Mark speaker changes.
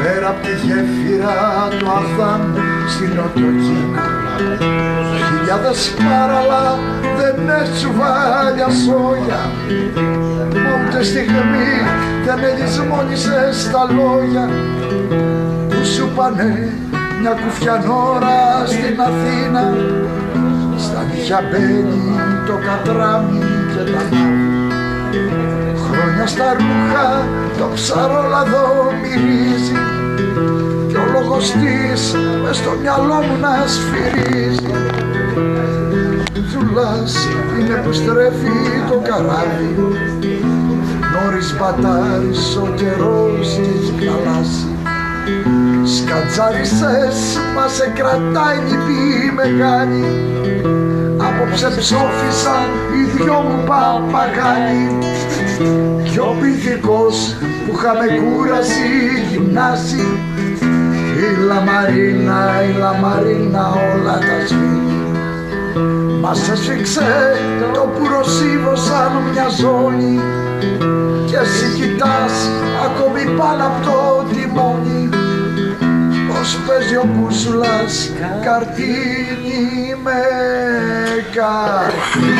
Speaker 1: πέρα απ' τη γέφυρα του Αθάμου στην Νοτιοκίνα. Χιλιάδες πάραλα δεν τσουβάλια σόγια, μα ούτε στιγμή δεν ελισμόνησες τα λόγια που σου πάνε μια κουφιανόρα στην Αθήνα. Στα νύχια μπαίνει το κατράμι και τα μάτια, χρόνια στα ρούχα το ψαρόλαδο μυρίζει κι ο λόγος της μες στο μυαλό μου να σφυρίζει. Ζουλάς είναι που στρέφει το καράβι, νωρίς μπατάρις ο καιρός κι έχει χαλάσει. Σκατζάρισες μα σε κρατάει λυπή μεγάλη, απόψε ψόφισαν οι δυο μου παπαγάλοι. Κι ο πυθικός που είχαμε κούραση γυμνάσει, η λαμαρίνα όλα τα σφίγγει. Μας έσφιξε το πουροσίβο σαν μια ζώνη κι εσύ κοιτάς ακόμη πάνω απ' το τιμόνι πως παίζει ο μπούσουλας καρτίνι με καρτίνι.